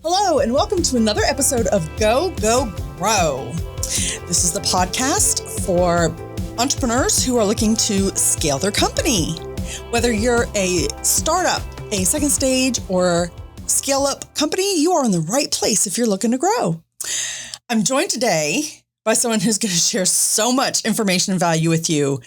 Hello, and welcome to another episode of Go, Go, Grow. This is the podcast for entrepreneurs who are looking to scale their company. Whether you're a startup, a second stage, or scale-up company, you are in the right place if you're looking to grow. I'm joined today by someone who's going to share so much information and value with you.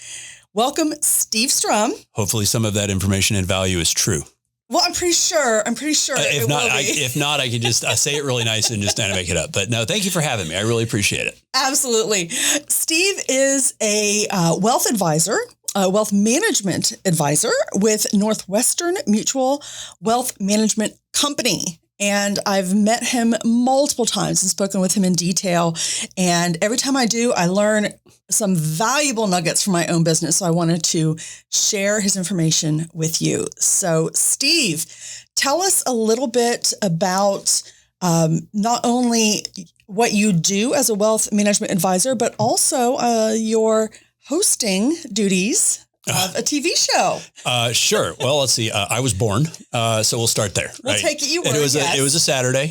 Welcome, Steve Strum. Hopefully some of that information and value is true. Well, I'm pretty sure If not, I can just say it really nice and just kind of make it up. But no, thank you for having me. I really appreciate it. Absolutely. Steve is a wealth advisor, a wealth management advisor with Northwestern Mutual Wealth Management Company. And I've met him multiple times and spoken with him in detail. And every time I do, I learn some valuable nuggets from my own business. So I wanted to share his information with you. So Steve, tell us a little bit about not only what you do as a wealth management advisor, but also your hosting duties of a TV show. Sure. Well, let's see. I was born, so we'll start there. We'll take it. You were. It was a Saturday.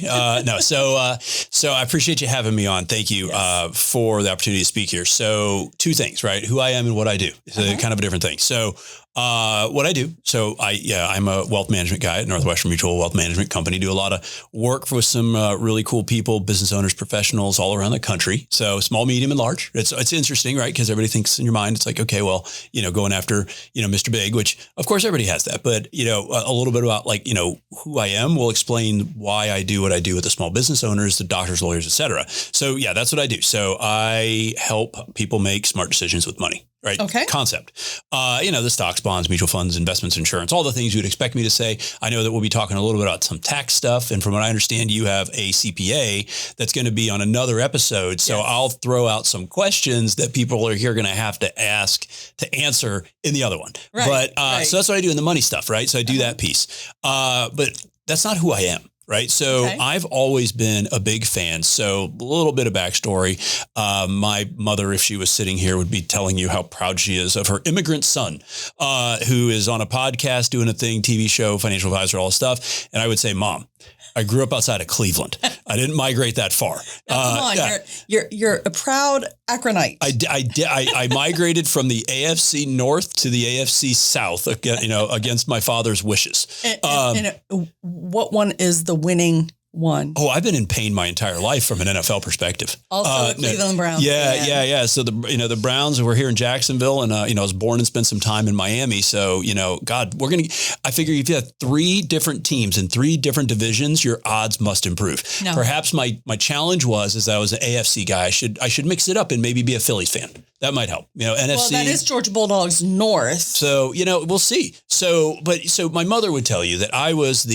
So I appreciate you having me on. Thank you for the opportunity to speak here. So two things, right? Who I am and what I do. It's kind of a different thing. So what I do. So I'm a wealth management guy at Northwestern Mutual Wealth Management Company. Do a lot of work with some really cool people, business owners, professionals all around the country. So small, medium, and large. It's interesting, right? Because everybody thinks in your mind, it's like, okay, well, going after, Mr. Big, which of course everybody has that, but a little bit about who I am will explain why I do what I do with the small business owners, the doctors, lawyers, et cetera. So yeah, that's what I do. So I help people make smart decisions with money. Right. Okay. Concept. The stocks, bonds, mutual funds, investments, insurance, all the things you would expect me to say. I know that we'll be talking a little bit about some tax stuff. And from what I understand, you have a CPA that's going to be on another episode. So Yes. I'll throw out some questions that people are here going to have to ask to answer in the other one. Right. But so that's what I do in the money stuff. Right. So I do that piece. But that's not who I am. Right. So I've always been a big fan. So a little bit of backstory. My mother, if she was sitting here, would be telling you how proud she is of her immigrant son, who is on a podcast, doing a thing, TV show, financial advisor, all this stuff. And I would say, Mom, I grew up outside of Cleveland. I didn't migrate that far. Now, come on, you're a proud Akronite. I migrated from the AFC North to the AFC South, against my father's wishes. And what one is the winning one? Oh, I've been in pain my entire life from an NFL perspective. Also the Cleveland Browns. Yeah. So the Browns were here in Jacksonville, and I was born and spent some time in Miami. So God, I figure if you have three different teams in three different divisions, your odds must improve. No. Perhaps my challenge was I was an AFC guy. I should mix it up and maybe be a Phillies fan. That might help. NFC. Well, that is Georgia Bulldogs North. So, we'll see. So my mother would tell you that I was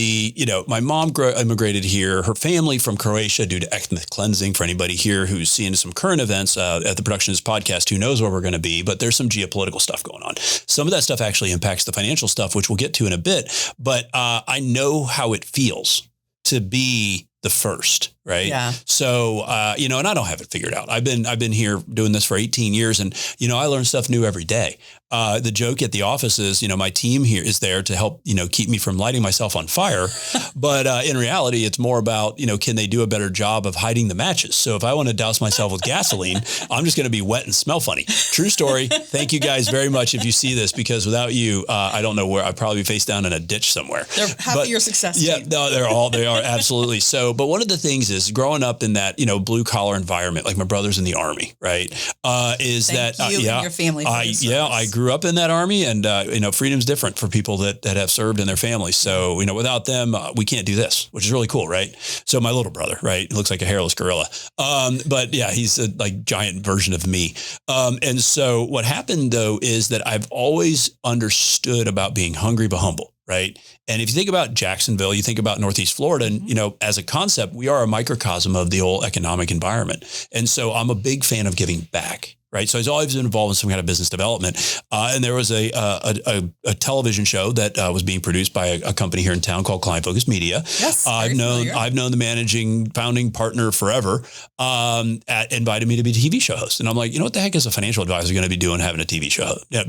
my mom immigrated here, her family from Croatia due to ethnic cleansing. For anybody here who's seeing some current events at the production of this podcast, who knows where we're going to be, but there's some geopolitical stuff going on. Some of that stuff actually impacts the financial stuff, which we'll get to in a bit. But I know how it feels to be the first, right? Yeah. So, and I don't have it figured out. I've been here doing this for 18 years, and, I learn stuff new every day. The joke at the office is, my team here is there to help, keep me from lighting myself on fire. But in reality, it's more about, can they do a better job of hiding the matches? So if I want to douse myself with gasoline, I'm just going to be wet and smell funny. True story. Thank you guys very much if you see this, because without you, I don't know where I'd probably be face down in a ditch somewhere. They're happy your success. Yeah, no, they are absolutely. So, but one of the things is growing up in that, blue collar environment, like my brother's in the Army, right? Thank you and your family. I grew up in that Army, and, freedom's different for people that have served in their families. So, without them, we can't do this, which is really cool. Right. So my little brother, right. He looks like a hairless gorilla. But yeah, he's a giant version of me. And so what happened though, is that I've always understood about being hungry, but humble. Right. And if you think about Jacksonville, you think about Northeast Florida, and, as a concept, we are a microcosm of the whole economic environment. And so I'm a big fan of giving back. Right. So he's always been involved in some kind of business development. And there was a television show that was being produced by a company here in town called Client Focused Media. Yes. I've known the founding partner forever, invited me to be a TV show host. And I'm like, what the heck is a financial advisor going to be doing having a TV show? Yeah,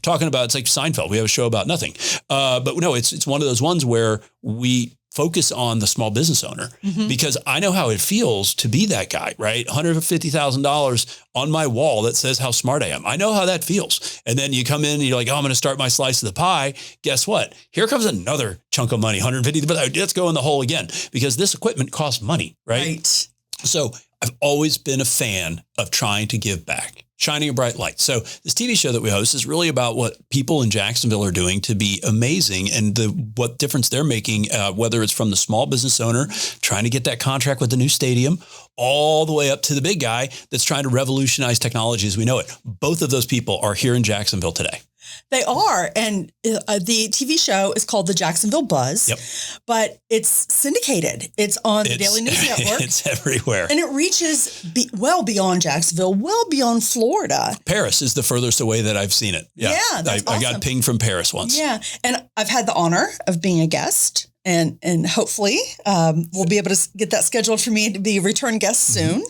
talking about, it's like Seinfeld. We have a show about nothing. But no, it's one of those ones where we focus on the small business owner because I know how it feels to be that guy, right? $150,000 on my wall that says how smart I am. I know how that feels. And then you come in and you're like, oh, I'm going to start my slice of the pie. Guess what? Here comes another chunk of money, 150, but let's go in the hole again because this equipment costs money, right? So I've always been a fan of trying to give back, shining a bright light. So this TV show that we host is really about what people in Jacksonville are doing to be amazing and what difference they're making, whether it's from the small business owner trying to get that contract with the new stadium, all the way up to the big guy that's trying to revolutionize technology as we know it. Both of those people are here in Jacksonville today. They are. And the TV show is called The Jacksonville Buzz, but it's syndicated. It's on the Daily News Network. It's everywhere. And it reaches well beyond Jacksonville, well beyond Florida. Paris is the furthest away that I've seen it. Yeah, that's awesome. I got pinged from Paris once. Yeah. And I've had the honor of being a guest. And hopefully we'll be able to get that scheduled for me to be a return guest soon.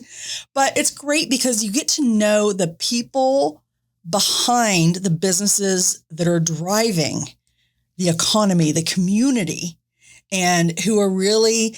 But it's great because you get to know the people behind the businesses that are driving the economy, the community, and who are really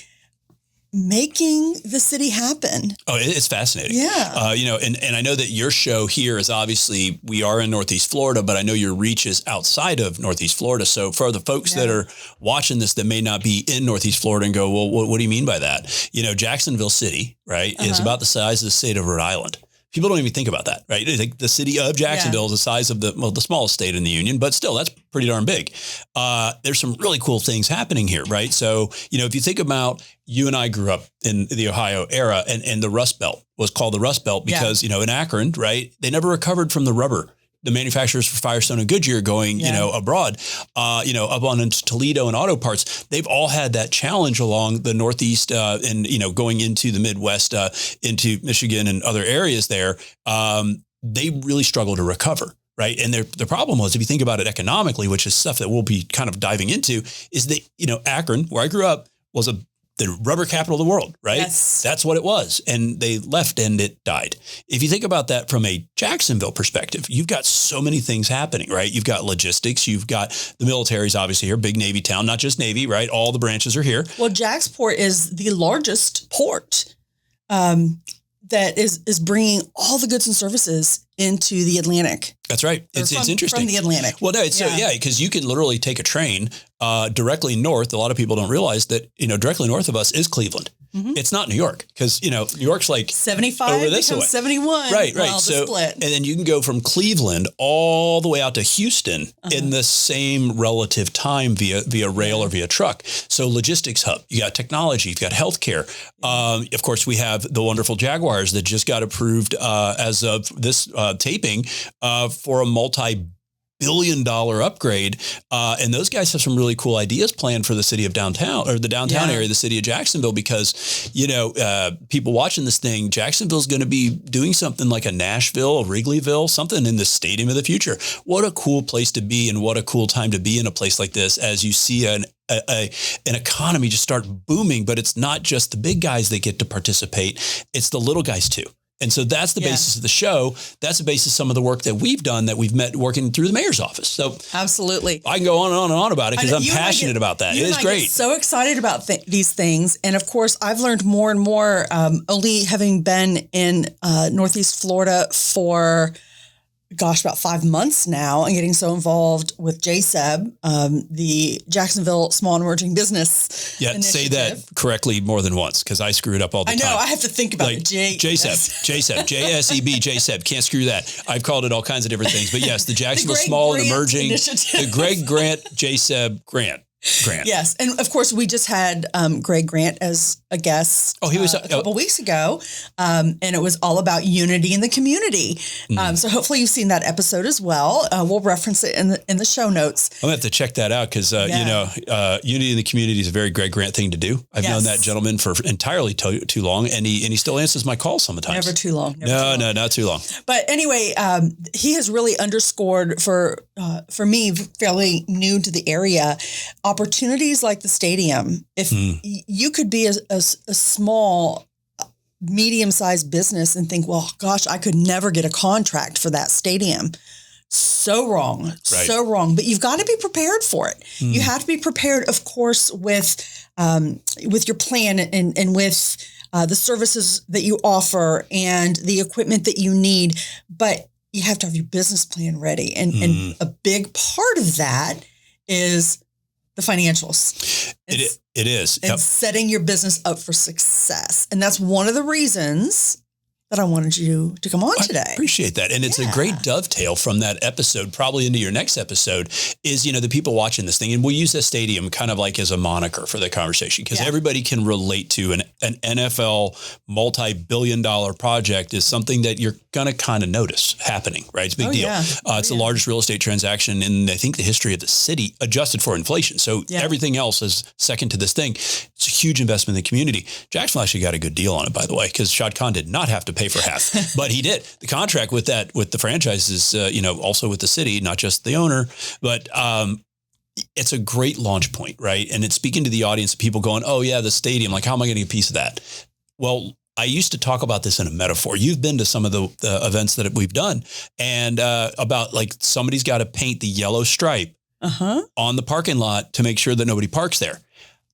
making the city happen. Oh, it's fascinating. Yeah. And I know that your show here is obviously, we are in Northeast Florida, but I know your reach is outside of Northeast Florida. So for the folks that are watching this that may not be in Northeast Florida and go, well, what do you mean by that? Jacksonville City, right, is about the size of the state of Rhode Island. People don't even think about that, right? They think the city of Jacksonville is the size of the smallest state in the union, but still, that's pretty darn big. There's some really cool things happening here, right? So, if you think about, you and I grew up in the Ohio era and the Rust Belt was called the Rust Belt because, in Akron, right, they never recovered from the rubber. The manufacturers for Firestone and Goodyear going, abroad, up on into Toledo and auto parts, they've all had that challenge along the Northeast and, going into the Midwest, into Michigan and other areas there. They really struggle to recover. Right. And the problem was, if you think about it economically, which is stuff that we'll be kind of diving into, is that, Akron, where I grew up, was the rubber capital of the world, right? Yes. That's what it was. And they left and it died. If you think about that from a Jacksonville perspective, you've got so many things happening, right? You've got logistics. You've got the military's obviously here, big Navy town, not just Navy, right? All the branches are here. Well, Jacksport is the largest port that is bringing all the goods and services into the Atlantic. That's right. It's interesting. From the Atlantic. Well, no, because you can literally take a train directly north. A lot of people don't realize that, directly north of us is Cleveland. It's not New York because, New York's like 75 over this becomes way. 71. Right. So, and then you can go from Cleveland all the way out to Houston in the same relative time via rail or via truck. So logistics hub, you got technology, you've got healthcare. Of course, we have the wonderful Jaguars that just got approved as of this taping for a multi-billion-dollar upgrade. And those guys have some really cool ideas planned for the city of downtown or the downtown area of the city of Jacksonville, because, people watching this thing, Jacksonville's going to be doing something like a Nashville, a Wrigleyville, something in the stadium of the future. What a cool place to be, and what a cool time to be in a place like this as you see an economy just start booming. But it's not just the big guys that get to participate. It's the little guys too. And so that's the basis of the show. That's the basis of some of the work that we've done, that we've met working through the mayor's office. So absolutely, I can go on and on and on about it because I'm passionate about that. It is great. So excited about these things. And of course, I've learned more and more, only having been in Northeast Florida for about 5 months now, and getting so involved with JSEB, the Jacksonville Small and Emerging Business Initiative. Say that correctly more than once, because I screw it up all the time. I know, I have to think about JSEB, JSEB, JSEB, can't screw that. I've called it all kinds of different things, but yes, the Jacksonville Small and Emerging, the Greg Grant JSEB Grant. Yes. And of course, we just had Greg Grant as a guest he was a couple weeks ago. And it was all about unity in the community. So hopefully you've seen that episode as well. We'll reference it in the show notes. I'm going to have to check that out because, unity in the community is a very Greg Grant thing to do. I've known that gentleman for entirely too long, and he still answers my calls sometimes. Never too long. No, not too long. But anyway, he has really underscored for me, fairly new to the area, opportunities like the stadium. If you could be a small, medium-sized business and think, well, gosh, I could never get a contract for that stadium. So wrong. Right. So wrong. But you've got to be prepared for it. You have to be prepared, of course, with your plan and with the services that you offer and the equipment that you need. But you have to have your business plan ready. And a big part of that is the financials. It is. And setting your business up for success. And that's one of the reasons that I wanted you to come on today. I appreciate that. And it's a great dovetail from that episode, probably into your next episode, is, the people watching this thing. And we'll use the stadium kind of like as a moniker for the conversation, because everybody can relate to an NFL multi-billion-dollar project is something that you're going to kind of notice happening, right? It's a big deal. Yeah. It's the largest real estate transaction in, I think, the history of the city, adjusted for inflation. So everything else is second to this thing. It's a huge investment in the community. Jacksonville actually got a good deal on it, by the way, because Shad Khan did not have to pay for half, but he did. The contract with the franchise is, also with the city, not just the owner, but it's a great launch point, right? And it's speaking to the audience, people going, oh yeah, the stadium, like, how am I getting a piece of that? Well, I used to talk about this in a metaphor. You've been to some of the events that we've done, and about like somebody's got to paint the yellow stripe on the parking lot to make sure that nobody parks there.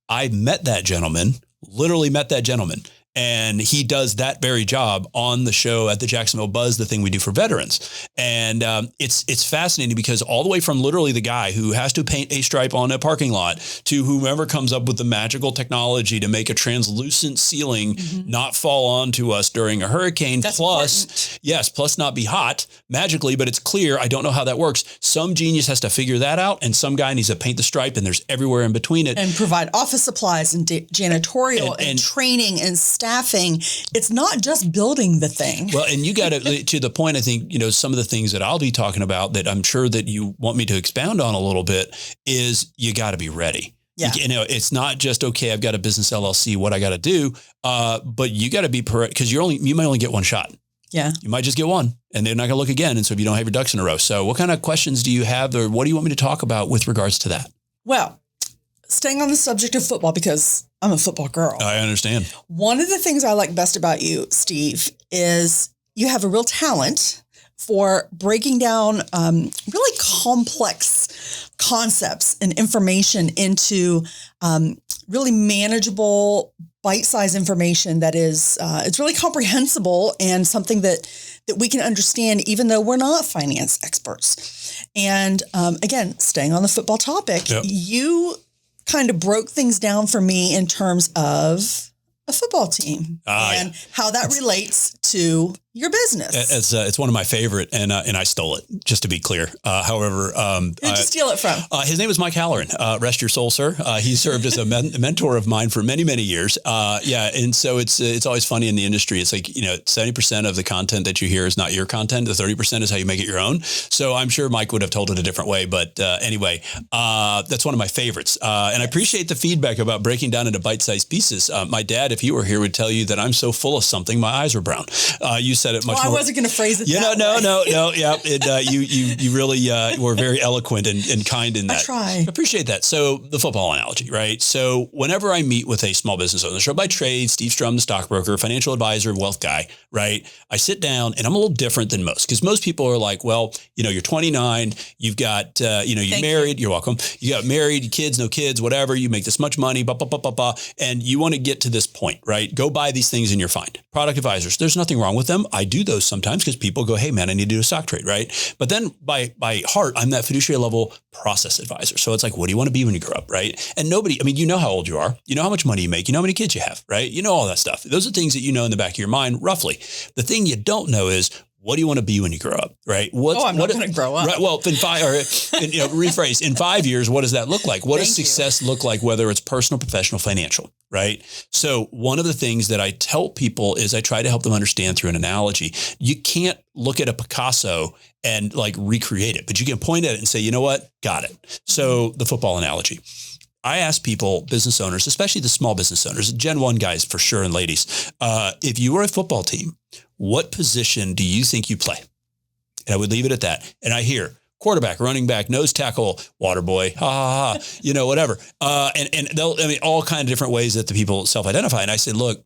I literally met that gentleman. And he does that very job on the show at the Jacksonville Buzz, the thing we do for veterans. And it's fascinating because all the way from literally the guy who has to paint a stripe on a parking lot to whomever comes up with the magical technology to make a translucent ceiling not fall onto us during a hurricane. That's plus not be hot magically, but it's clear. I don't know how that works. Some genius has to figure that out, and some guy needs to paint the stripe, and there's everywhere in between it. And provide office supplies and janitorial and training and staffing. It's not just building the thing. Well, and you got to the point, I think, some of the things that I'll be talking about that I'm sure that you want me to expound on a little bit is you got to be ready. Yeah. It's not just, okay, I've got a business LLC, what I got to do. But you got to be because you might only get one shot. Yeah. You might just get one and they're not going to look again. And so if you don't have your ducks in a row. So what kind of questions do you have, or what do you want me to talk about with regards to that? Well, staying on the subject of football, because I'm a football girl. I understand. One of the things I like best about you, Steve, is you have a real talent for breaking down really complex concepts and information into really manageable, bite-sized information that is it's really comprehensible and something that we can understand, even though we're not finance experts. And again, staying on the football topic, you kind of broke things down for me in terms of a football team and how that relates to your business. It's one of my favorite, and I stole it, just to be clear. However, who'd you steal it from? His name was Mike Halloran. Rest your soul, sir. He served as a mentor of mine for many, many years. And so it's always funny in the industry. It's like 70% of the content that you hear is not your content. The 30% is how you make it your own. So I'm sure Mike would have told it a different way, but anyway, that's one of my favorites. And I appreciate the feedback about breaking down into bite-sized pieces. My dad, if he were here, would tell you that I'm so full of something, my eyes are brown. You said it much more. I wasn't going to phrase it that way. No. Yeah. You really were very eloquent and kind in that. I try. Appreciate that. So the football analogy, right? So whenever I meet with a small business owner, so by trade, Steve Strum, the stockbroker, financial advisor, wealth guy, right? I sit down and I'm a little different than most, because most people are like, well, you're 29, you've got, you're married, you're welcome. You got married, kids, no kids, whatever. You make this much money, and you want to get to this point, right? Go buy these things and you're fine. Product advisors, there's nothing wrong with them. I do those sometimes because people go, hey man, I need to do a stock trade, right? But then by heart, I'm that fiduciary level process advisor. So it's like, what do you want to be when you grow up, right? And you know how old you are, you know how much money you make, you know how many kids you have, right? You know all that stuff. Those are things that you know in the back of your mind, roughly. The thing you don't know is, what do you want to be when you grow up, right? I'm not going to grow up. Right. Well, rephrase, in 5 years, what does that look like? What does success look like, whether it's personal, professional, financial, right? So one of the things that I tell people is I try to help them understand through an analogy. You can't look at a Picasso and like recreate it, but you can point at it and say, you know what? Got it. So the football analogy. I ask people, business owners, especially the small business owners, Gen 1 guys for sure, and ladies, if you were a football team, what position do you think you play? And I would leave it at that. And I hear quarterback, running back, nose tackle, water boy, whatever. And they'll, all kinds of different ways that the people self-identify. And I said, look,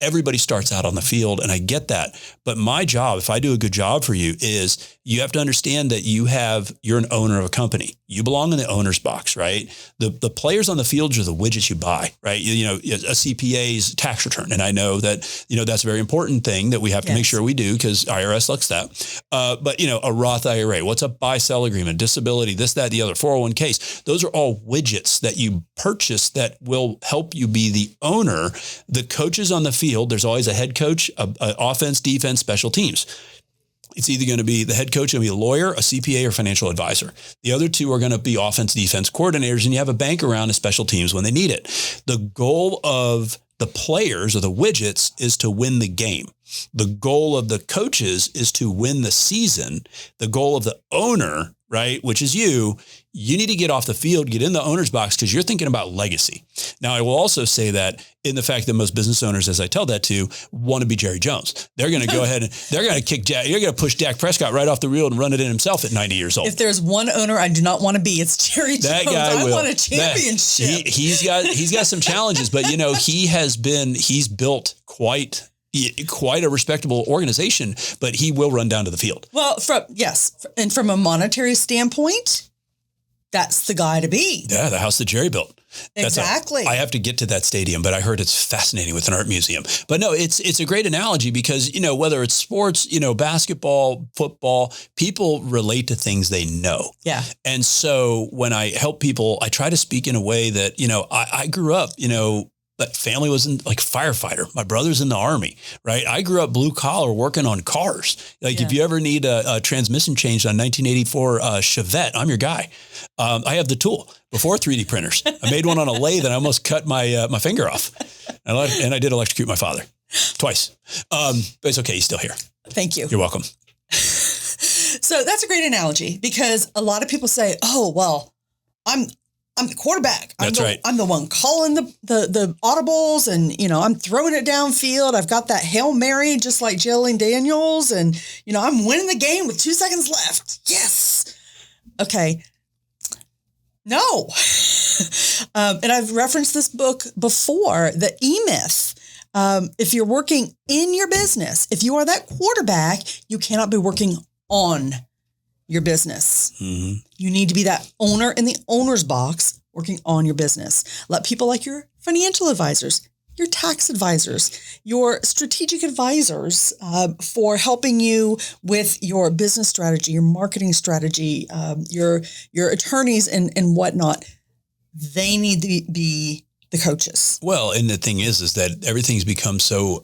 everybody starts out on the field, and I get that. But my job, if I do a good job for you, is you have to understand that you're an owner of a company. You belong in the owner's box, right? The players on the field are the widgets you buy, right? A CPA's tax return. And I know that, that's a very important thing that we have to make sure we do because IRS looks that. But a Roth IRA, what's a buy-sell agreement, disability, this, that, the other, 401ks. Those are all widgets that you purchase that will help you be the owner. The coaches on the field, there's always a head coach, a offense, defense, special teams. It's either going to be the head coach, going to be a lawyer, a CPA, or financial advisor. The other two are going to be offense, defense coordinators, and you have a bank around the special teams when they need it. The goal of the players or the widgets is to win the game. The goal of the coaches is to win the season. The goal of the owner, right, which is you need to get off the field, get in the owner's box because you're thinking about legacy. Now, I will also say that in the fact that most business owners, as I tell that to, want to be Jerry Jones. They're going to go ahead and they're going to you're going to push Dak Prescott right off the reel and run it in himself at 90 years old. If there's one owner I do not want to be, it's Jerry that Jones. Guy I want a championship. He's got some challenges, but he's built quite a respectable organization, but he will run down to the field. Well, and from a monetary standpoint, that's the guy to be. Yeah, the house that Jerry built. Exactly. I have to get to that stadium, but I heard it's fascinating with an art museum. But no, it's a great analogy because, whether it's sports, basketball, football, people relate to things they know. Yeah. And so when I help people, I try to speak in a way that, I grew up, that family was in like firefighter. My brother's in the Army, right? I grew up blue collar working on cars. If you ever need a transmission changed on 1984 Chevette, I'm your guy. I have the tool before 3D printers. I made one on a lathe and I almost cut my finger off. And I did electrocute my father twice. But it's okay. He's still here. Thank you. You're welcome. So that's a great analogy because a lot of people say, oh, well, I'm the quarterback. That's right. I'm the one calling the audibles and, I'm throwing it downfield. I've got that Hail Mary, just like Jalen Daniels. And, I'm winning the game with 2 seconds left. Yes. Okay. No. And I've referenced this book before, the E-Myth. If you're working in your business, if you are that quarterback, you cannot be working on your business. Mm-hmm. You need to be that owner in the owner's box working on your business. Let people like your financial advisors, your tax advisors, your strategic advisors for helping you with your business strategy, your marketing strategy, your attorneys and whatnot. They need to be the coaches. Well, and the thing is that everything's become so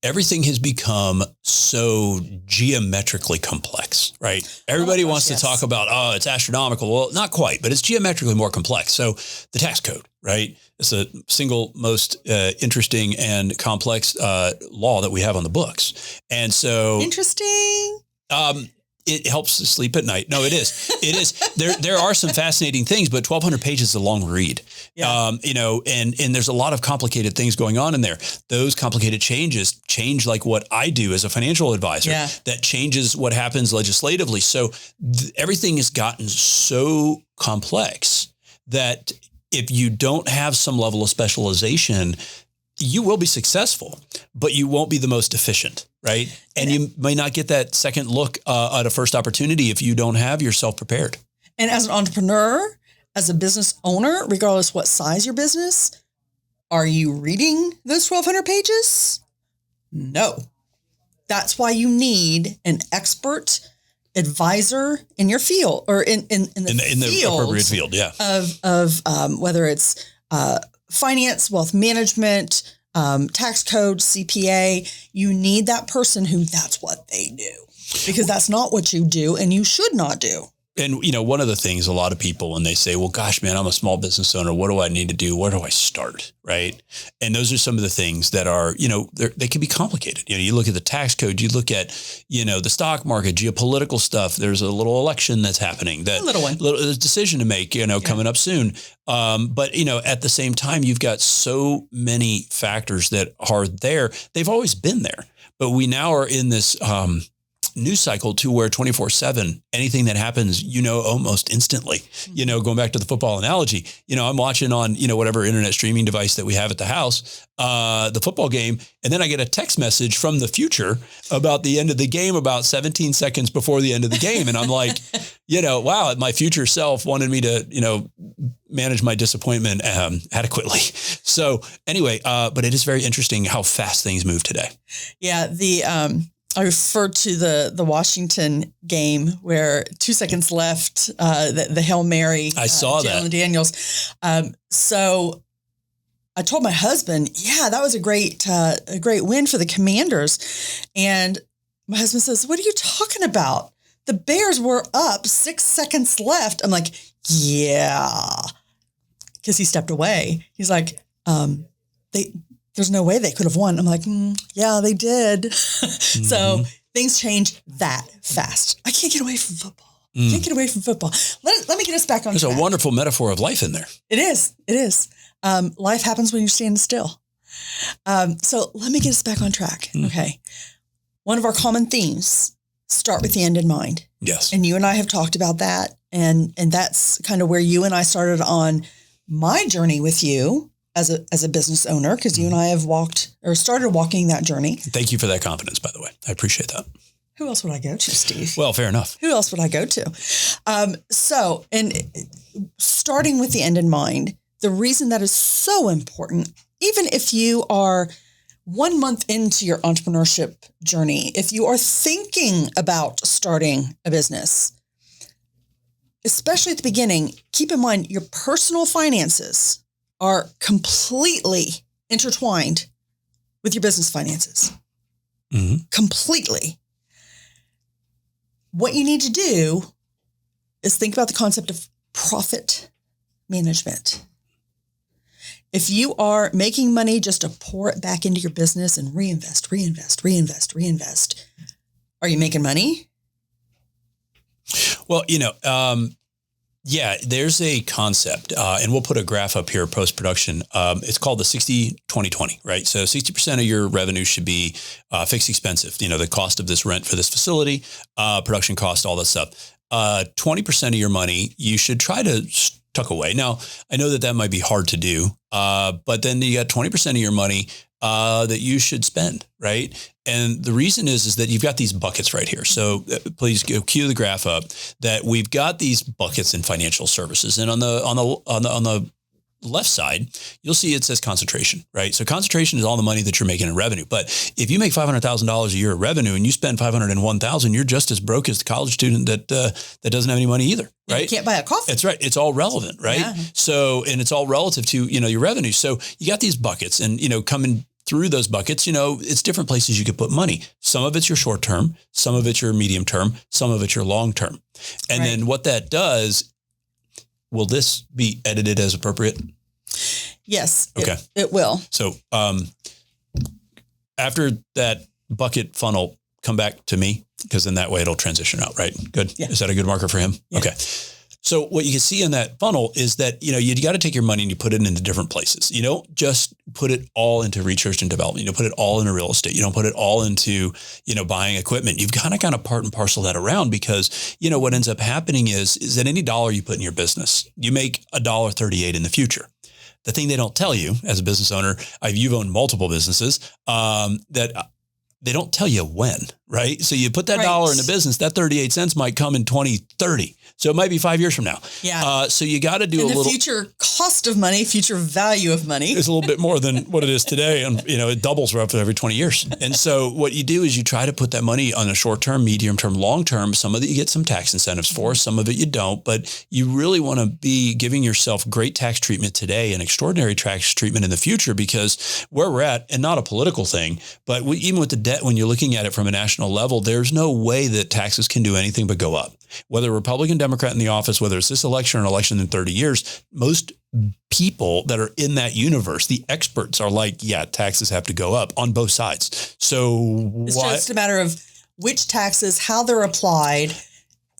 everything has become so geometrically complex, right? Everybody wants to talk about, it's astronomical. Well, not quite, but it's geometrically more complex. So the tax code, right? It's the single most interesting and complex law that we have on the books. And so interesting. It helps to sleep at night. No, it is. It is. There are some fascinating things, but 1,200 pages is a long read. Yeah. And there's a lot of complicated things going on in there. Those complicated change like what I do as a financial advisor. Yeah. That changes what happens legislatively. So everything has gotten so complex that if you don't have some level of specialization, you will be successful, but you won't be the most efficient, right? And you may not get that second look at a first opportunity if you don't have yourself prepared. And as an entrepreneur, as a business owner, regardless what size your business, are you reading those 1,200 pages? No. That's why you need an expert advisor in your field or in the appropriate field, yeah. Of whether it's finance, wealth management, tax code, CPA, you need that person who that's what they do because that's not what you do and you should not do. And, one of the things a lot of people, when they say, well, gosh, man, I'm a small business owner. What do I need to do? Where do I start? Right. And those are some of the things that are, they can be complicated. You look at the tax code, you look at, the stock market, geopolitical stuff. There's a little election that's happening, little decision to make, coming up soon. But, at the same time, you've got so many factors that are there. They've always been there, but we now are in this, news cycle to where 24/7, anything that happens, almost instantly, going back to the football analogy, I'm watching on, whatever internet streaming device that we have at the house, the football game. And then I get a text message from the future about the end of the game, about 17 seconds before the end of the game. And I'm like, wow, my future self wanted me to, manage my disappointment adequately. So anyway, but it is very interesting how fast things move today. Yeah. I referred to the Washington game where 2 seconds left, the Hail Mary. I saw Jalen that. Daniels. So I told my husband, yeah, that was a great win for the Commanders. And my husband says, what are you talking about? The Bears were up 6 seconds left. I'm like, yeah, because he stepped away. He's like, there's no way they could have won. I'm like, yeah, they did. So things change that fast. I can't get away from football. Can't get away from football. Let me get us back on track. There's a wonderful metaphor of life in there. It is. Life happens when you're standing still. So let me get us back on track. Okay. One of our common themes, start with the end in mind. Yes. And you and I have talked about that. And that's kind of where you and I started on my journey with you as a business owner, because you and I have started walking that journey. Thank you for that confidence, by the way. I appreciate that. Who else would I go to, Steve? Well, fair enough. Who else would I go to? So starting with the end in mind, the reason that is so important, even if you are 1 month into your entrepreneurship journey, if you are thinking about starting a business, especially at the beginning, keep in mind your personal finances are completely intertwined with your business finances. Completely. What you need to do is think about the concept of profit management. If you are making money just to pour it back into your business and reinvest, are you making money? Well, yeah, there's a concept, and we'll put a graph up here post-production. It's called the 60-20-20, right? So 60% of your revenue should be fixed expensive, the cost of this rent for this facility, production cost, all that stuff. 20% of your money, you should try to tuck away. Now, I know that might be hard to do, but then you got 20% of your money that you should spend, right? And the reason is that you've got these buckets right here. So please cue the graph up. That we've got these buckets in financial services, and on the left side, you'll see it says concentration, right? So concentration is all the money that you're making in revenue. But if you make $500,000 a year of revenue and you spend $501,000, you're just as broke as the college student that doesn't have any money either, right? You can't buy a coffee. That's right. It's all relevant, right? Yeah. So, and it's all relative to, your revenue. So you got these buckets, and, coming through those buckets, it's different places you could put money. Some of it's your short term, some of it's your medium term, some of it's your long term. And then what that does, will this be edited as appropriate? Yes. Okay. It will. So after that bucket funnel, come back to me, because then that way it'll transition out, right? Good. Yeah. Is that a good marker for him? Yeah. Okay. So what you can see in that funnel is that, you got to take your money and you put it into different places. You don't just put it all into research and development. You don't put it all into real estate. You don't put it all into, buying equipment. You've got to kind of part and parcel that around, because, what ends up happening is that any dollar you put in your business, you make $1.38 in the future. The thing they don't tell you as a business owner, you've owned multiple businesses, that they don't tell you when, right? So you put that dollar in the business, that 38 cents might come in 2030. So it might be 5 years from now. Yeah. So you got to do and a little. The future cost of money, future value of money is a little bit more than what it is today. And, it doubles roughly every 20 years. And so what you do is you try to put that money on a short term, medium term, long term. Some of it you get some tax incentives for, some of it you don't. But you really want to be giving yourself great tax treatment today and extraordinary tax treatment in the future, because where we're at, and not a political thing, but even with the debt, when you're looking at it from a national level, there's no way that taxes can do anything but go up. Whether Republican, Democrat in the office, whether it's this election or an election in 30 years, most people that are in that universe, the experts, are like, yeah, taxes have to go up on both sides. So it's just a matter of which taxes, how they're applied,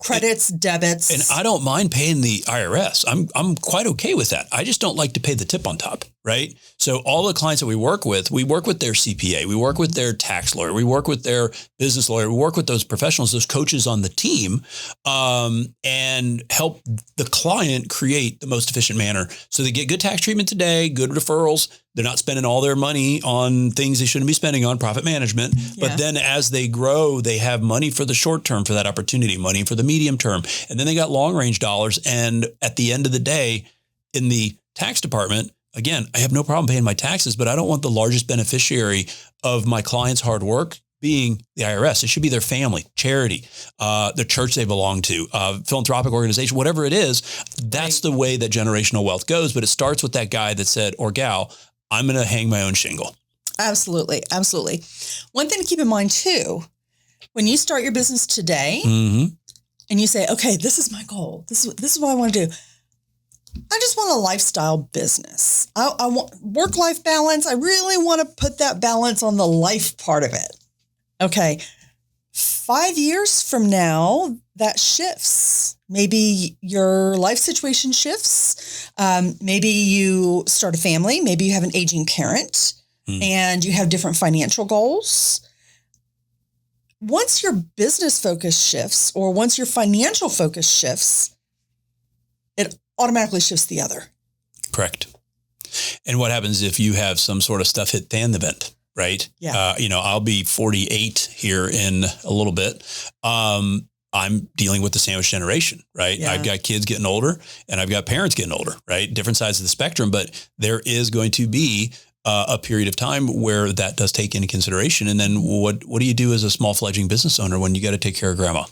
credits, debits. And I don't mind paying the IRS. I'm quite okay with that. I just don't like to pay the tip on top. right? So all the clients that we work with their CPA, we work with their tax lawyer, we work with their business lawyer, we work with those professionals, those coaches on the team, and help the client create the most efficient manner. So they get good tax treatment today, good referrals. They're not spending all their money on things they shouldn't be spending on, profit management. Yeah. But then as they grow, they have money for the short term for that opportunity, money for the medium term. And then they got long range dollars. And at the end of the day, in the tax department, again, I have no problem paying my taxes, but I don't want the largest beneficiary of my client's hard work being the IRS. It should be their family, charity, the church they belong to, philanthropic organization, whatever it is. That's the way that generational wealth goes. But it starts with that guy that said, or gal, I'm going to hang my own shingle. Absolutely. Absolutely. One thing to keep in mind too, when you start your business today and you say, okay, this is my goal. This is what I want to do. I just want a lifestyle business. I want work-life balance. I really want to put that balance on the life part of it. Okay. 5 years from now, that shifts. Maybe your life situation shifts. Maybe you start a family. Maybe you have an aging parent and you have different financial goals. Once your business focus shifts or once your financial focus shifts, it automatically shifts the other. Correct. And what happens if you have some sort of stuff hit fan event, right? Yeah. I'll be 48 here in a little bit. I'm dealing with the sandwich generation, right? Yeah. I've got kids getting older and I've got parents getting older, right? Different sides of the spectrum, but there is going to be a period of time where that does take into consideration. And then what do you do as a small fledgling business owner when you got to take care of grandma?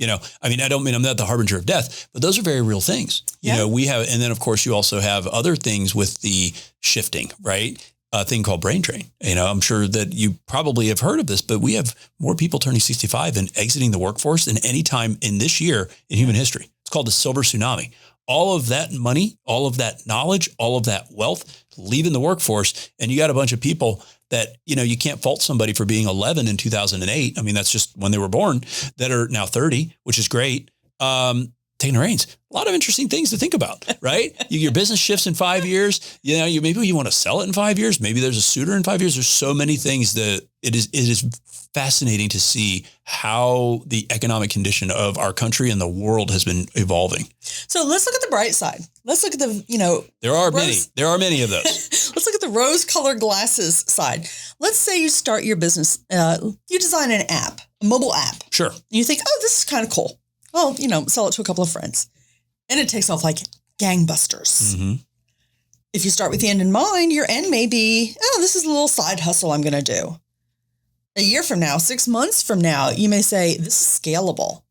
I don't mean I'm not the harbinger of death, but those are very real things. Yeah. We have, and then of course you also have other things with the shifting, right? A thing called brain drain. I'm sure that you probably have heard of this, but we have more people turning 65 and exiting the workforce than any time in this year in human history. It's called the silver tsunami. All of that money, all of that knowledge, all of that wealth leaving the workforce. And you got a bunch of people that, you can't fault somebody for being 11 in 2008. I mean, that's just when they were born, that are now 30, which is great. Taking the reins. A lot of interesting things to think about, right? Your business shifts in 5 years. Maybe you want to sell it in 5 years. Maybe there's a suitor in 5 years. There's so many things that it is fascinating to see how the economic condition of our country and the world has been evolving. So let's look at the bright side. Let's look at the, There are many of those. Let's look at the rose-colored glasses side. Let's say you start your business. You design an app, a mobile app. Sure. And you think, oh, this is kind of cool. Well, sell it to a couple of friends. And it takes off like gangbusters. Mm-hmm. If you start with the end in mind, your end may be, this is a little side hustle I'm going to do. A year from now, 6 months from now, you may say, this is scalable.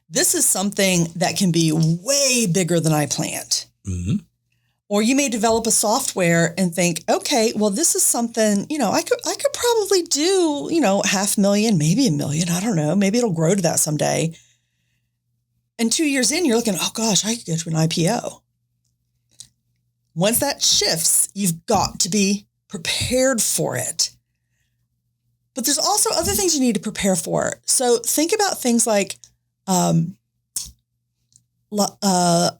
This is something that can be way bigger than I planned. Mm-hmm. Or you may develop a software and think, okay, well, this is something, I could probably do, $500,000, maybe $1 million. I don't know. Maybe it'll grow to that someday. And 2 years in, you're looking, oh gosh, I could go to an IPO. Once that shifts, you've got to be prepared for it. But there's also other things you need to prepare for. So think about things like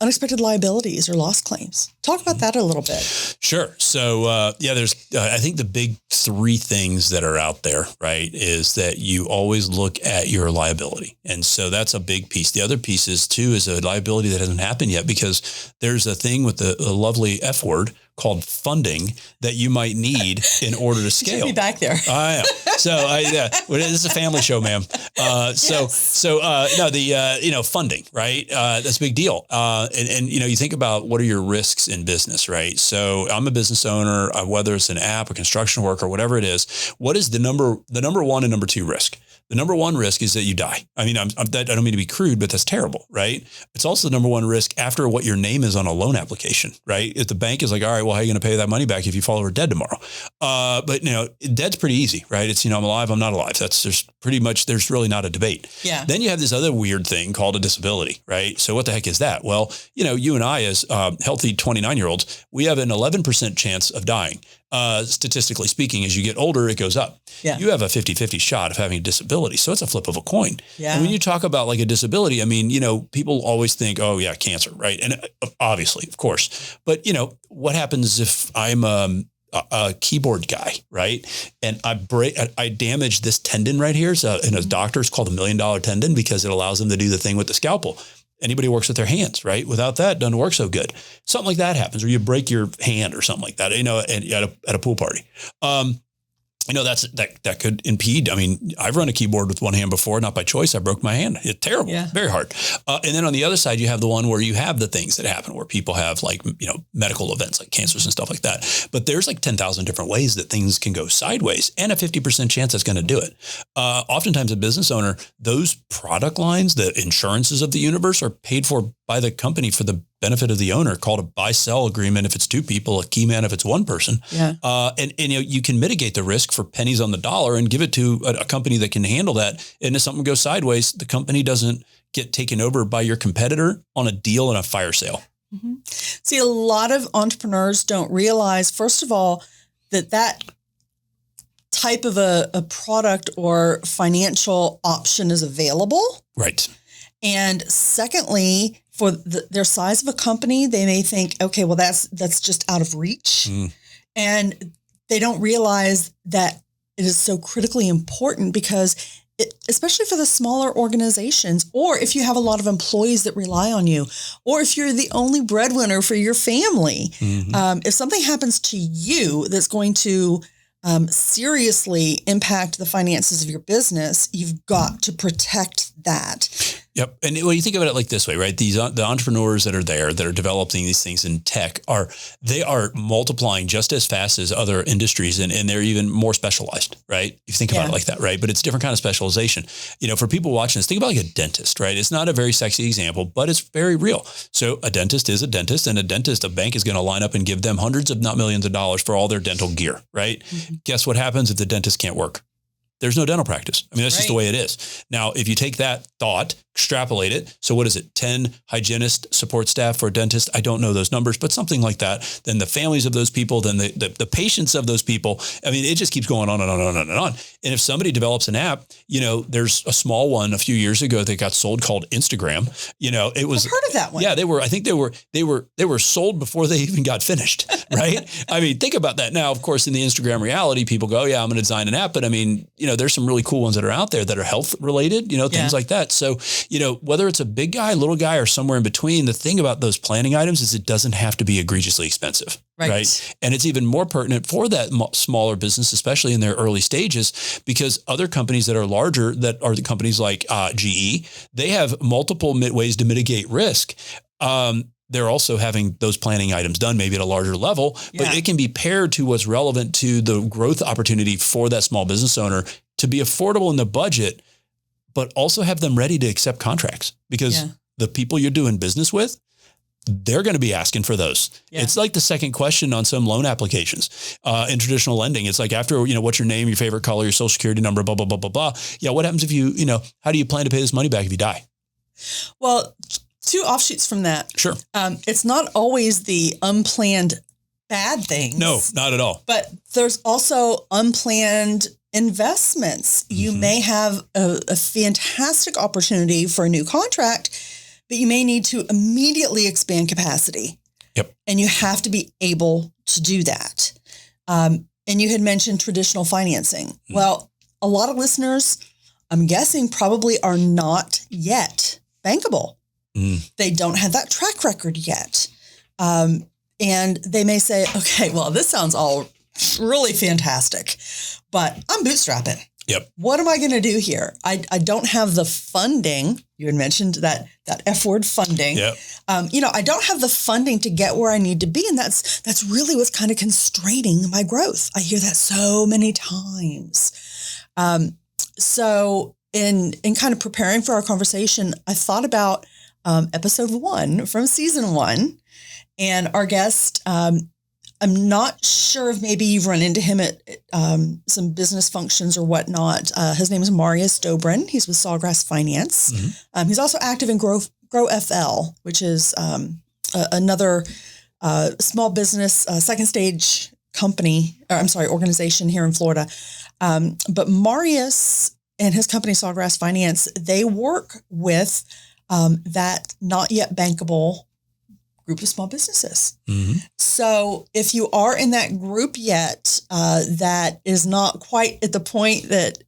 unexpected liabilities or loss claims. Talk about that a little bit. Sure. So, there's, I think the big three things that are out there, right, is that you always look at your liability. And so that's a big piece. The other piece is a liability that hasn't happened yet, because there's a thing with the lovely F word called funding that you might need in order to scale. You should be back there. I am. So this is a family show, ma'am. Funding, right? That's a big deal. And you think about what are your risks in business, right? So I'm a business owner, whether it's an app, a construction worker, whatever it is. What is the number one and number two risk? The number one risk is that you die. I mean, I don't mean to be crude, but that's terrible, right? It's also the number one risk after what your name is on a loan application, right? If the bank is like, all right, well, how are you going to pay that money back if you fall over dead tomorrow? But dead's pretty easy, right? It's, I'm alive, I'm not alive. There's really not a debate. Yeah. Then you have this other weird thing called a disability, right? So what the heck is that? Well, you and I as healthy 29-year-olds, we have an 11% chance of dying. statistically speaking, as you get older, it goes up. Yeah. You have a 50-50 shot of having a disability. So it's a flip of a coin. Yeah. And when you talk about like a disability, I mean, people always think, oh yeah, cancer, right? And obviously, of course, but what happens if I'm a keyboard guy, right? And I damage this tendon right here. So in a doctor, it's called $1 million tendon because it allows them to do the thing with the scalpel. Anybody who works with their hands, right? Without that, it doesn't work so good. Something like that happens, or you break your hand or something like that, at a pool party. That could impede. I mean, I've run a keyboard with one hand before, not by choice. I broke my hand. It's terrible, very hard. And then on the other side, you have the one where you have the things that happen where people have like, medical events like cancers and stuff like that. But there's like 10,000 different ways that things can go sideways and a 50% chance that's going to do it. Oftentimes a business owner, those product lines, the insurances of the universe are paid for by the company for the benefit of the owner, called a buy-sell agreement if it's two people, a key man if it's one person. Yeah. And you can mitigate the risk for pennies on the dollar and give it to a company that can handle that. And if something goes sideways, the company doesn't get taken over by your competitor on a deal and a fire sale. Mm-hmm. See, a lot of entrepreneurs don't realize, first of all, that type of a product or financial option is available. Right. And secondly, for their size of a company, they may think, okay, well, that's just out of reach. And they don't realize that it is so critically important because especially for the smaller organizations, or if you have a lot of employees that rely on you, or if you're the only breadwinner for your family, if something happens to you that's going to seriously impact the finances of your business, you've got to protect that. Yep. And when you think about it like this way, right? The entrepreneurs that are there that are developing these things in tech are multiplying just as fast as other industries, and they're even more specialized, right? If you think about it like that, right? But it's a different kind of specialization. For people watching this, think about like a dentist, right? It's not a very sexy example, but it's very real. So a dentist is a dentist, and a bank is going to line up and give them hundreds, if not millions of dollars for all their dental gear, right? Guess what happens if the dentist can't work? There's no dental practice. I mean, that's just the way it is. Now, if you take that thought, extrapolate it. So what is it? 10 hygienist support staff for a dentist? I don't know those numbers, but something like that. Then the families of those people, then the patients of those people. I mean, it just keeps going on and on and on and on. And if somebody develops an app, there's a small one a few years ago that got sold called Instagram. It was. I've heard of that one. Yeah, I think they were sold before they even got finished. Right. I mean, think about that. Now, of course, in the Instagram reality, people go, yeah, I'm going to design an app. But I mean, there's some really cool ones that are out there that are health related, things like that. So, whether it's a big guy, little guy, or somewhere in between, the thing about those planning items is it doesn't have to be egregiously expensive. Right. And it's even more pertinent for that smaller business, especially in their early stages, because other companies that are larger, that are the companies like GE, they have multiple ways to mitigate risk. They're also having those planning items done maybe at a larger level, but it can be paired to what's relevant to the growth opportunity for that small business owner to be affordable in the budget, but also have them ready to accept contracts because the people you're doing business with, they're going to be asking for those. Yeah. It's like the second question on some loan applications in traditional lending. It's like after, what's your name, your favorite color, your social security number, blah, blah, blah, blah, blah. Yeah. What happens if you, how do you plan to pay this money back if you die? Well, two offshoots from that. Sure. It's not always the unplanned bad things. No, not at all. But there's also unplanned investments. You may have a fantastic opportunity for a new contract, but you may need to immediately expand capacity. Yep. And you have to be able to do that. And you had mentioned traditional financing. Well, a lot of listeners, I'm guessing, probably are not yet bankable. They don't have that track record yet. And they may say, okay, well, this sounds all really fantastic, but I'm bootstrapping. Yep. What am I going to do here? I don't have the funding. You had mentioned that F word, funding. Yep. I don't have the funding to get where I need to be. And that's really what's kind of constraining my growth. I hear that so many times. So in kind of preparing for our conversation, I thought about episode 1 from season 1, and our guest, I'm not sure if maybe you've run into him at some business functions or whatnot. His name is Marius Dobrin. He's with Sawgrass Finance. He's also active in Grow FL, which is another small business second stage organization here in Florida. But Marius and his company, Sawgrass Finance, they work with that not yet bankable group of small businesses. Mm-hmm. So if you are in that group yet, that is not quite at the point that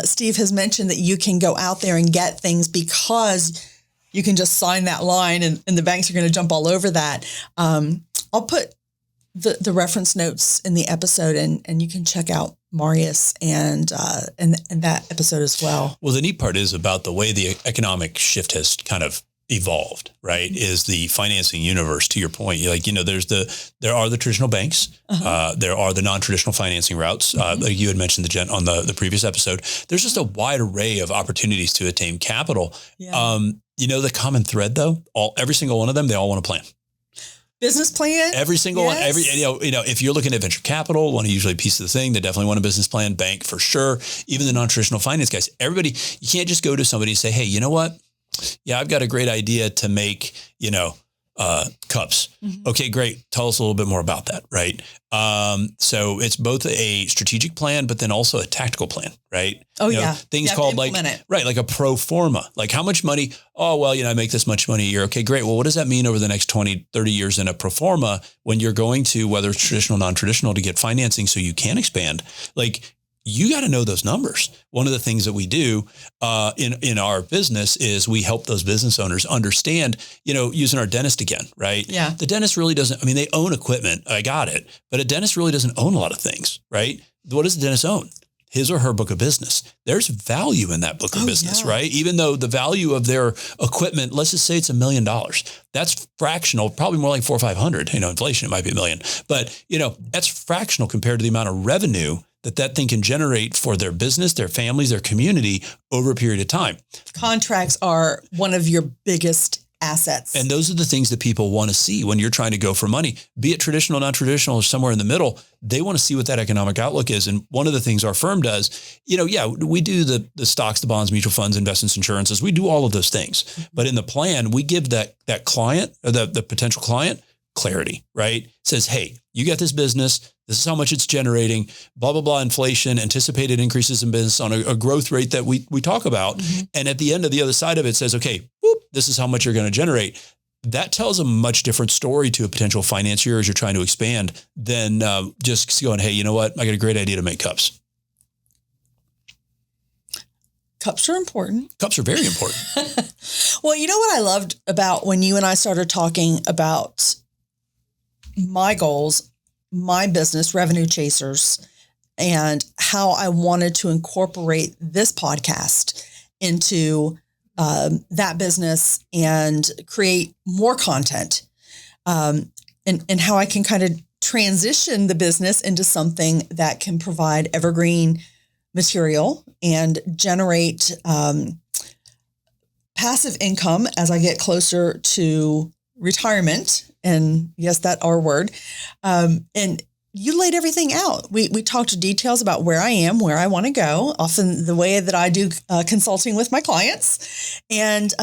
Steve has mentioned that you can go out there and get things because you can just sign that line and the banks are going to jump all over that. I'll put the reference notes in the episode and you can check out Marius and that episode as well. Well, the neat part is about the way the economic shift has kind of evolved, right? Mm-hmm. Is the financing universe, to your point. You're like, there are the traditional banks. Uh-huh. There are the non-traditional financing routes. Mm-hmm. Like you had mentioned on the previous episode, there's just a wide array of opportunities to attain capital. Yeah. The common thread though, every single one of them, they all want a plan. Business plan? Every single one, if you're looking at venture capital, one usually a piece of the thing, they definitely want a business plan. Bank for sure. Even the non-traditional finance guys, everybody, you can't just go to somebody and say, hey, you know what? Yeah, I've got a great idea to make, cups. Mm-hmm. Okay, great. Tell us a little bit more about that, right? So it's both a strategic plan, but then also a tactical plan, right? Oh, yeah. Things called like a pro forma, like how much money? Oh, well, I make this much money a year. Okay, great. Well, what does that mean over the next 20, 30 years in a pro forma when you're going to, whether it's traditional, non-traditional, to get financing so you can expand? Like, you got to know those numbers. One of the things that we do in our business is we help those business owners understand, using our dentist again, right? Yeah. The dentist really doesn't, they own equipment. I got it. But a dentist really doesn't own a lot of things, right? What does the dentist own? His or her book of business. There's value in that book of business, right? Even though the value of their equipment, let's just say it's $1 million. That's fractional, probably more like 400 or 500. Inflation, it might be $1 million. But, that's fractional compared to the amount of revenue that thing can generate for their business, their families, their community over a period of time. Contracts are one of your biggest assets. And those are the things that people want to see when you're trying to go for money, be it traditional, non-traditional, or somewhere in the middle. They want to see what that economic outlook is. And one of the things our firm does, we do the stocks, the bonds, mutual funds, investments, insurances. We do all of those things. But in the plan, we give that client or the potential client clarity, right? It says, hey, you got this business. This is how much it's generating, blah, blah, blah, inflation, anticipated increases in business on a growth rate that we talk about. Mm-hmm. And at the end of the other side of it says, okay, this is how much you're going to generate. That tells a much different story to a potential financier as you're trying to expand than just going, hey, you know what? I got a great idea to make cups. Cups are important. Cups are very important. Well, you know what I loved about when you and I started talking about my goals, my business, Revenue Chasers, and how I wanted to incorporate this podcast into that business and create more content, and how I can kind of transition the business into something that can provide evergreen material and generate passive income as I get closer to retirement. And yes, that R word. And you laid everything out. We talked details about where I am, where I want to go, often the way that I do consulting with my clients. And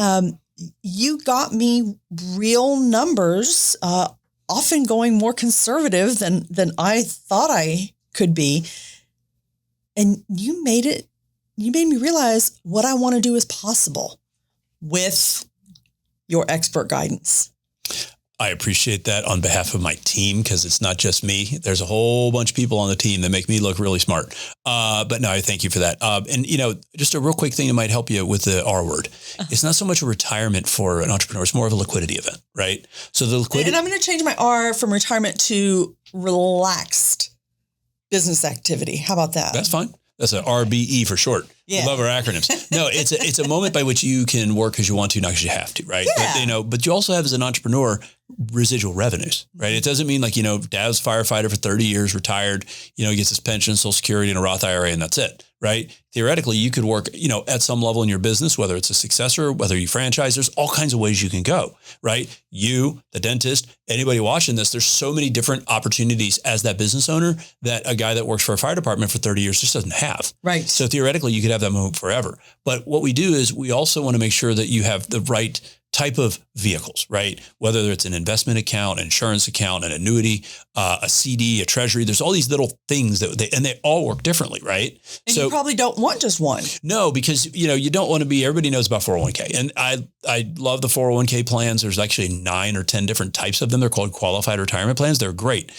you got me real numbers, often going more conservative than I thought I could be. And you made me realize what I want to do is possible with your expert guidance. I appreciate that on behalf of my team, because it's not just me. There's a whole bunch of people on the team that make me look really smart. But no, I thank you for that. And just a real quick thing that might help you with the R word. It's not so much a retirement for an entrepreneur. It's more of a liquidity event, right? So the liquidity. And I'm going to change my R from retirement to relaxed business activity. How about that? That's fine. That's an RBE for short. Yeah. We love our acronyms. No, it's a moment by which you can work because you want to, not because you have to, right? Yeah. But you also have, as an entrepreneur, residual revenues, right? It doesn't mean like, dad's a firefighter for 30 years, retired, gets his pension, Social Security, and a Roth IRA, and that's it, right? Theoretically, you could work, at some level in your business, whether it's a successor, whether you franchise, there's all kinds of ways you can go, right? You, the dentist, anybody watching this, there's so many different opportunities as that business owner that a guy that works for a fire department for 30 years just doesn't have. Right. So theoretically, you could have that moment forever. But what we do is we also want to make sure that you have the right type of vehicles, right? Whether it's an investment account, an insurance account, an annuity, a CD, a treasury, there's all these little things that they all work differently, right? And you probably don't want just one. No, because you don't want to be, everybody knows about 401k. And I love the 401k plans. There's actually 9 or 10 different types of them. They're called qualified retirement plans. They're great.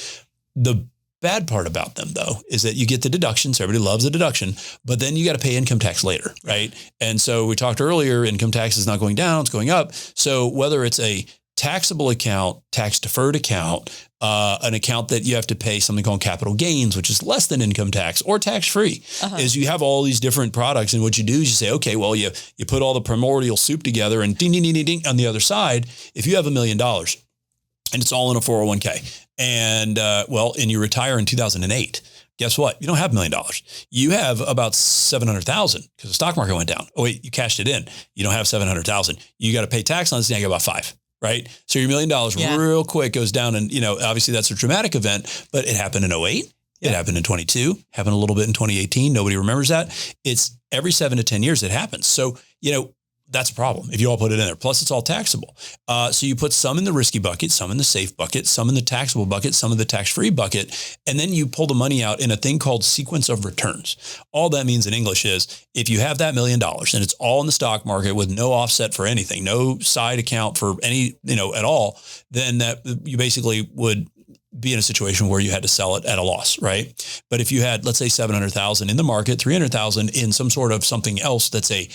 The bad part about them, though, is that you get the deductions. Everybody loves the deduction, but then you got to pay income tax later, right? And so we talked earlier, income tax is not going down, it's going up. So whether it's a taxable account, tax deferred account, an account that you have to pay something called capital gains, which is less than income tax, or tax free, is you have all these different products. And what you do is you say, okay, well, you put all the primordial soup together and ding, ding, ding, ding, ding on the other side. If you have $1 million and it's all in a 401k, and and you retire in 2008, guess what? You don't have $1 million. You have about 700,000 because the stock market went down. Oh wait, you cashed it in. You don't have 700,000. You got to pay tax on this. Now you got about 5. Right. So your $1 million real quick goes down, and obviously that's a dramatic event, but it happened in 2008. It happened in 22, happened a little bit in 2018. Nobody remembers that. It's every 7 to 10 years it happens. So, that's a problem if you all put it in there. Plus, it's all taxable. So you put some in the risky bucket, some in the safe bucket, some in the taxable bucket, some in the tax-free bucket, and then you pull the money out in a thing called sequence of returns. All that means in English is if you have that $1 million and it's all in the stock market with no offset for anything, no side account for any, at all, then that you basically would be in a situation where you had to sell it at a loss, right? But if you had, let's say 700,000 in the market, 300,000 in some sort of something else that's a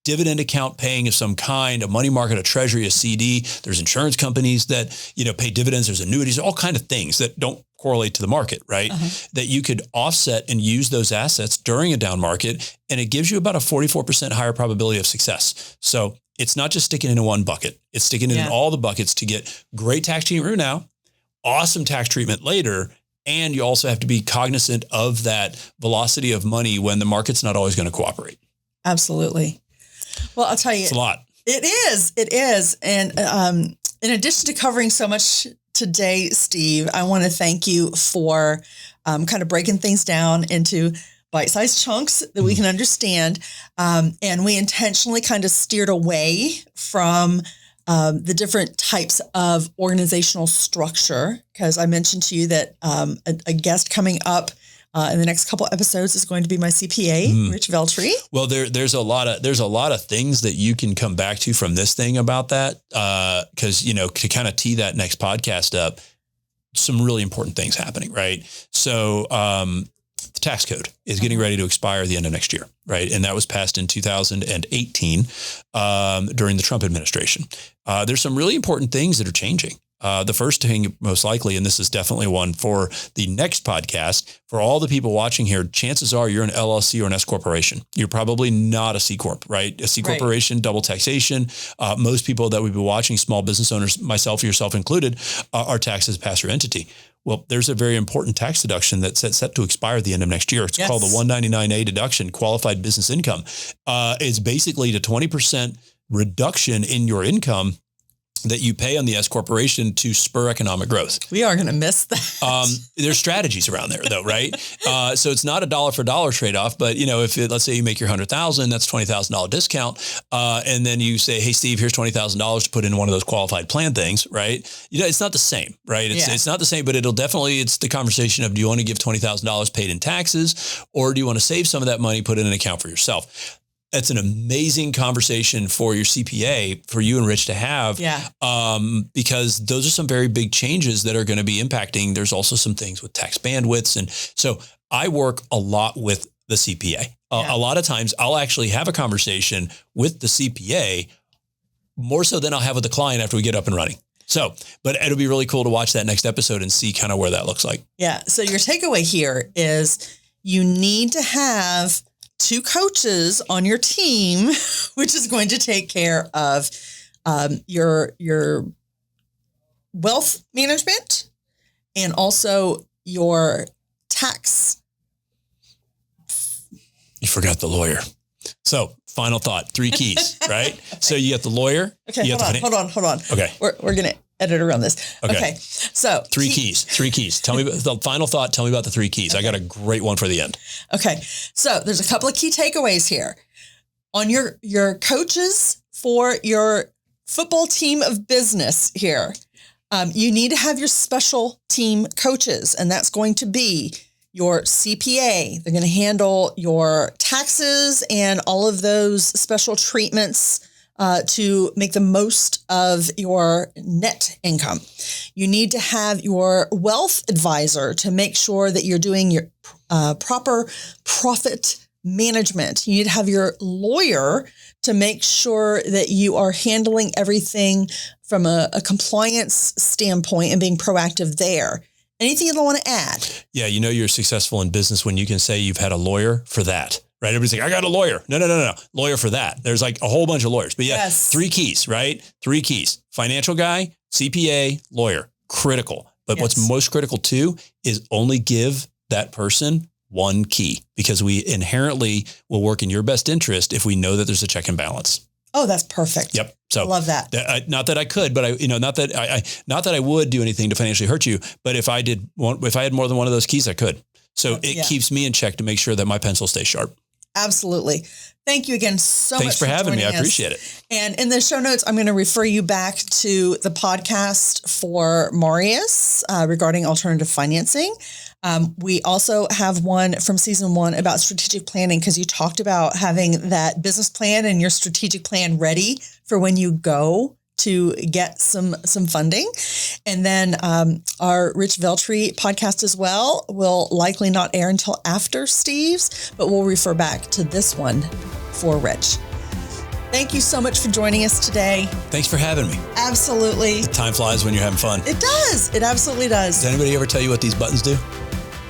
dividend account paying of some kind, a money market, a treasury, a CD, there's insurance companies that, pay dividends, there's annuities, all kind of things that don't correlate to the market, right? That you could offset and use those assets during a down market. And it gives you about a 44% higher probability of success. So it's not just sticking it in one bucket. It's sticking it in all the buckets to get great tax treatment now, awesome tax treatment later. And you also have to be cognizant of that velocity of money when the market's not always going to cooperate. Absolutely. Well, I'll tell you, it's a lot. It is. And in addition to covering so much today, Steve, I want to thank you for kind of breaking things down into bite-sized chunks that we can understand. And we intentionally kind of steered away from the different types of organizational structure, because I mentioned to you that a guest coming up in the next couple episodes is going to be my CPA, Rich Veltri. Well, there's a lot of things that you can come back to from this thing about that, because to kind of tee that next podcast up, some really important things happening, right? So the tax code is getting ready to expire at the end of next year, right? And that was passed in 2018 during the Trump administration. There's some really important things that are changing. The first thing, most likely, and this is definitely one for the next podcast, for all the people watching here, chances are you're an LLC or an S corporation. You're probably not a C corp, right? A C corporation, double taxation. Most people that we've been watching, small business owners, myself, yourself included, are taxed as a pass-through entity. Well, there's a very important tax deduction that's set to expire at the end of next year. It's called the 199A deduction, qualified business income. It's basically the 20% reduction in your income that you pay on the S corporation to spur economic growth. We are going to miss that. There's strategies around there though, right? So it's not a dollar for dollar trade-off, but if let's say you make your $100,000, that's $20,000 discount. And then you say, hey, Steve, here's $20,000 to put in one of those qualified plan things, right? It's not the same, right? It's not the same, but it's the conversation of, do you want to give $20,000 paid in taxes, or do you want to save some of that money, put it in an account for yourself? That's an amazing conversation for your CPA, for you and Rich to have, because those are some very big changes that are going to be impacting. There's also some things with tax bandwidths. And so I work a lot with the CPA. A lot of times I'll actually have a conversation with the CPA more so than I'll have with the client after we get up and running. So, but it'll be really cool to watch that next episode and see kind of where that looks like. Yeah. So your takeaway here is you need to have 2 coaches on your team, which is going to take care of your wealth management and also your tax. You forgot the lawyer. So final thought, 3 keys, right? Okay. So you got the lawyer. Okay, hold on. Okay. We're going to edit around this. Okay. So 3 keys. Tell me about the final thought. Tell me about the 3 keys. Okay. I got a great one for the end. Okay. So there's a couple of key takeaways here on your coaches for your football team of business here. You need to have your special team coaches, and that's going to be your CPA. They're going to handle your taxes and all of those special treatments to make the most of your net income. You need to have your wealth advisor to make sure that you're doing your proper profit management. You need to have your lawyer to make sure that you are handling everything from a compliance standpoint and being proactive there. Anything you don't want to add? Yeah, you're successful in business when you can say you've had a lawyer for that, right? Everybody's like, I got a lawyer. No. Lawyer for that. There's like a whole bunch of lawyers. But yeah, yes. 3 keys, right? 3 keys. Financial guy, CPA, lawyer. Critical. But what's most critical too is only give that person 1 key, because we inherently will work in your best interest if we know that there's a check and balance. Oh, that's perfect. Yep. So love that. Not that I could, but not that I would do anything to financially hurt you. But if I had more than one of those keys, I could. So it keeps me in check to make sure that my pencil stays sharp. Absolutely. Thank you again so much. Thanks for having me. I appreciate it. And in the show notes, I'm going to refer you back to the podcast for Marius regarding alternative financing. We also have one from season 1 about strategic planning, because you talked about having that business plan and your strategic plan ready for when you go to get some funding. And then our Rich Veltri podcast as well will likely not air until after Steve's, but we'll refer back to this one for Rich. Thank you so much for joining us today. Thanks for having me. Absolutely. Time flies when you're having fun. It does. It absolutely does. Does anybody ever tell you what these buttons do?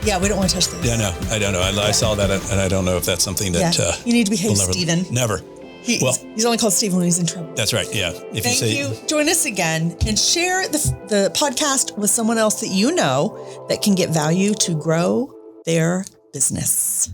Yeah, we don't want to touch those. Yeah, no, I don't know. I saw that, and I don't know if that's something that you need to behave, Stephen. Never. He's only called Stephen when he's in trouble. That's right. Yeah. Thank you. Join us again and share the podcast with someone else that you know that can get value to grow their business.